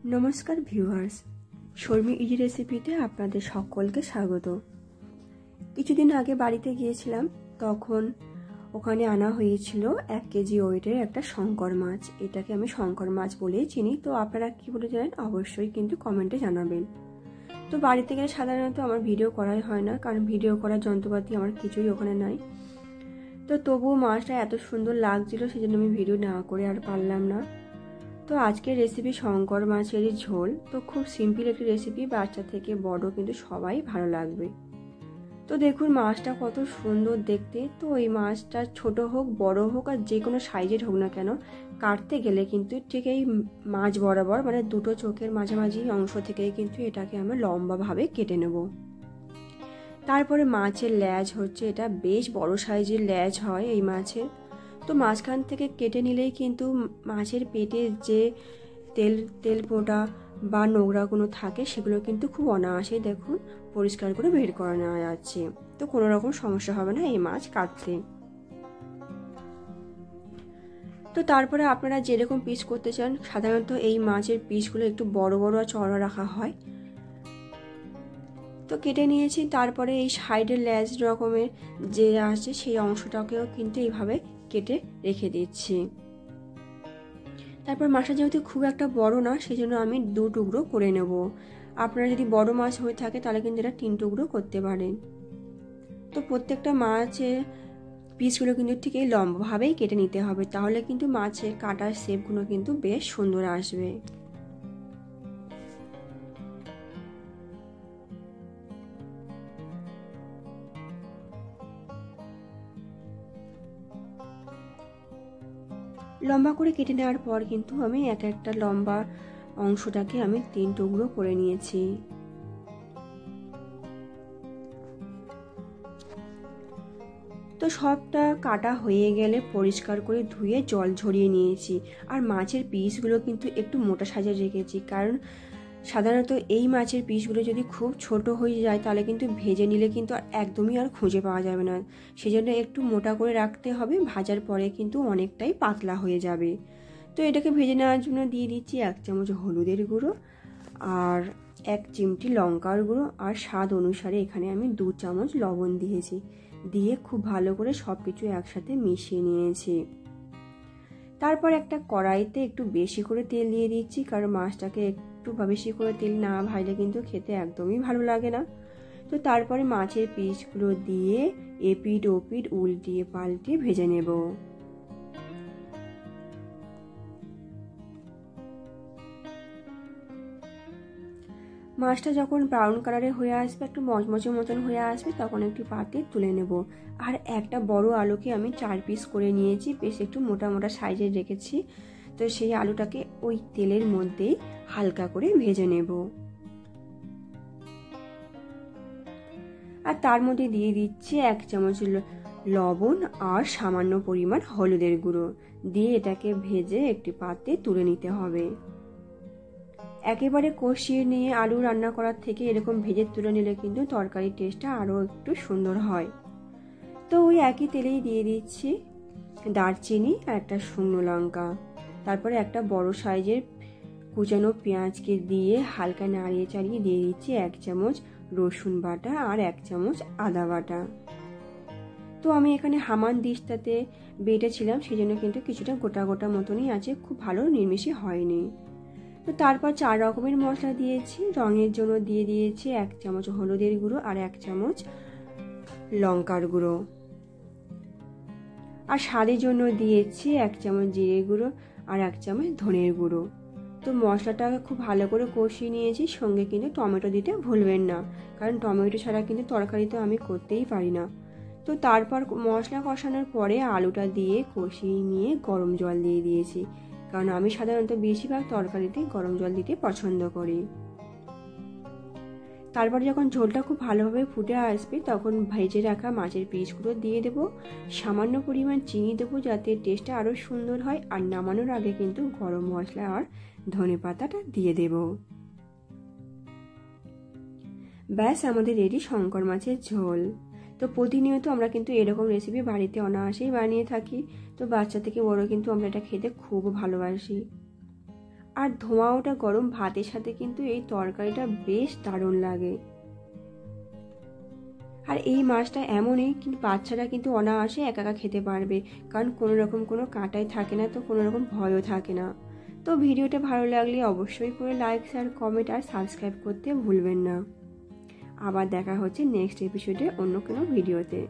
নমস্কার viewers, Sharmi easy রেসিপিতে আপনাদের সকলকে স্বাগত। কিছুদিন আগে বাড়িতে গিয়েছিলাম, তখন ওখানে আনা হয়েছিল 1 কেজি ওয়েটের একটা শঙ্কর মাছ। এটাকে আমি শঙ্কর মাছ বলেই চিনি। তো আপনারা কি বলে জানেন অবশ্যই কিন্তু কমেন্টে জানাবেন। তো বাড়িতে গেলে সাধারণত আমার ভিডিও করাই হয় না, কারণ ভিডিও করার যন্ত্রপাতি আমার কিছুই ওখানে নাই। তো তবুও মাছটা এত সুন্দর লাগছিল, সেজন্য আমি ভিডিও না করে আর পারলাম না। তো আজকের রেসিপি শঙ্কর মাছের ঝোল। তো খুব সিম্পল একটি রেসিপি, বাচ্চা থেকে বড় কিন্তু সবাই ভালো লাগবে। তো দেখুন মাছটা কত সুন্দর দেখতে। তো এই মাছটা ছোট হোক বড় হোক আর যে কোনো সাইজের হোক না কেন, কাটতে গেলে কিন্তু ঠিক এই মাছ বরাবর মানে দুটো চোখের মাঝামাঝি অংশ থেকেই কিন্তু এটাকে আমি লম্বাভাবে কেটে নেব। তারপরে মাছের ল্যাজ হচ্ছে, এটা বেশ বড় সাইজের ল্যাজ হয় এই মাছের। তো মাঝখান থেকে কেটে নিলেই কিন্তু মাছের পেটে যে তেল পোটা বা নোংরাগুলো থাকে সেগুলো কিন্তু খুব অনায়াসে দেখুন পরিষ্কার করে বের করে নেওয়া যাচ্ছে। তো কোনো রকম সমস্যা হবে না এই মাছ কাটতে। তো তারপরে আপনারা যেরকম পিস করতে চান, সাধারণত এই মাছের পিসগুলো একটু বড় বড় আর চওড়া রাখা হয়। তো কেটে নিয়েছি। তারপরে এই সাইডের ল্যাজ রকমের যে আছে সেই অংশটাকেও কিন্তু এইভাবে কেটে রেখে দিচ্ছি। তারপর মাছটা যেহেতু খুব একটা বড় না, সেই জন্য আমি 2 টুকরো করে নেব। আপনারা যদি বড় মাছ হয়ে থাকে তাহলে কিন্তু এটা 3 টুকরো করতে পারেন। তো প্রত্যেকটা মাছের পিসগুলো কিন্তু ঠিক এই লম্বাভাবেই কেটে নিতে হবে, তাহলে কিন্তু মাছের কাটার শেপগুলো কিন্তু বেশ সুন্দর আসবে। লম্বা করে কেটে নেওয়ার পর কিন্তু আমি একটা লম্বা অংশটাকে আমি 3 টুকরো করে নিয়েছি। তো সবটা কাটা হয়ে গেলে পরিষ্কার করে ধুয়ে জল ঝরিয়ে নিয়েছি। আর মাছের পিসগুলো কিন্তু একটু মোটা সাইজের রেখেছি, কারণ সাধারণত এই মাছের পিসগুলো যদি খুব ছোট হয়ে যায় তাহলে কিন্তু ভেজে নিলে কিন্তু একদমই আর খুঁজে পাওয়া যাবে না। সেজন্য একটু মোটা করে রাখতে হবে, ভাজার পরে কিন্তু অনেকটাই পাতলা হয়ে যাবে। তো এটাকে ভেজে নেওয়ার জন্য দিয়ে দিচ্ছি 1 চামচ হলুদের গুঁড়ো আর 1 চিমটি লঙ্কার গুঁড়ো, আর স্বাদ অনুসারে এখানে আমি 2 চামচ লবণ দিয়েছি। দিয়ে খুব ভালো করে সব কিছু একসাথে মিশিয়ে নিয়েছি। তারপর একটা কড়াইতে একটু বেশি করে তেল দিয়ে দিচ্ছি, কারণ মাছটাকে একটু বেশি করে তেল না ভাজলে কিন্তু খেতে একদমই ভালো লাগে না। তো তারপরে মাছের পিসগুলো দিয়ে এপিট ওপিট উল্টিয়ে পাল্টিয়ে ভেজে নেব। মাছটা যখন ব্রাউন কালারে হয়ে আসবে, একটু মচমচে মতন হয়ে আসবে, তখন একটি পাত্রে তুলে নেব। আর একটা বড় আলুকে আমি 4 পিস করে নিয়েছি, বেশ একটু মোটা মোটা সাইজের রেখেছি। তো সেই আলুটাকে ওই তেলের মধ্যেই হালকা করে ভেজে নেব। আর তার মধ্যে দিয়ে দিচ্ছি 1 চামচ লবণ আর সামান্য পরিমাণ হলুদের গুঁড়ো দিয়ে এটাকে ভেজে একটি পাত্রে তুলে নিতে হবে। একেবারে কষিয়ে নিয়ে আলু রান্না করার থেকে এরকম ভেজে তুলে নিলে কিন্তু তরকারির টেস্টটা আরও একটু সুন্দর হয়। তো ওই একই তেলেই দিয়ে দিচ্ছি দারচিনি আর একটা শুকনো লঙ্কা। তারপরে একটা বড় সাইজের কুচানো পেঁয়াজকে দিয়ে হালকা নাড়িয়ে চাড়িয়ে দিয়ে দিচ্ছি 1 চামচ রসুন বাটা আর 1 চামচ আদা বাটা। তো আমি এখানে হামান দিস্তাতে বেটেছিলাম, সেই জন্য কিন্তু কিছুটা গোটা গোটা মতনই আছে, খুব ভালো নির্মিশি হয়নি। তো তারপর 4 রকমের মশলা দিয়েছি। রঙের জন্য দিয়ে দিয়েছি 1 চামচ হলুদের গুঁড়ো আর 1 চামচ লঙ্কার গুঁড়ো, আর স্বাদের জন্য দিয়েছি 1 চামচ জিরে গুঁড়ো আর 1 চামচ ধনের গুঁড়ো। তো মশলাটাকে খুব ভালো করে কষিয়ে নিয়েছি। সঙ্গে কিন্তু টমেটো দিতে ভুলবেন না, কারণ টমেটো ছাড়া কিন্তু তরকারি তো আমি করতেই পারি না। তো তারপর মশলা কষানোর পরে আলুটা দিয়ে কষিয়ে নিয়ে গরম জল দিয়ে দিয়েছি, কারণ আমি সাধারণত বেশিরভাগ তরকারিতে গরম জল দিতে পছন্দ করি। তারপর যখন ঝোলটা খুব ভালোভাবে ফুটে আসবে, তখন ভেজে রাখা মাছের পিসগুলো দিয়ে দেব। সামান্য পরিমাণ চিনি দেবো যাতে টেস্টটা আরও সুন্দর হয়। আর নামানোর আগে কিন্তু গরম মশলা আর ধনেপাতাটা দিয়ে দেব। ব্যাস, আমাদের রেডি শঙ্কর মাছের ঝোল। তো প্রতিনিয়ত আমরা কিন্তু এরকম রেসিপি বাড়িতে অনায়াসেই বানিয়ে থাকি। তো বাচ্চা থেকে বড় কিন্তু আমরা এটা খেতে খুব ভালোবাসি। আর ধোঁয়াওটা গরম ভাতের সাথে কিন্তু এই তরকারিটা বেশ দারুণ লাগে। আর এই মাছটা এমনই কিন্তু বাচ্চারা কিন্তু অনায়াসে একা একা খেতে পারবে, কারণ কোনো রকম কোনো কাঁটাই থাকে না, তো কোনো রকম ভয়ও থাকে না। তো ভিডিওটা ভালো লাগলে অবশ্যই করে লাইক, শেয়ার, কমেন্ট আর সাবস্ক্রাইব করতে ভুলবেন না। আবার দেখা হচ্ছে নেক্সট এপিসোডে অন্য কোনো ভিডিওতে।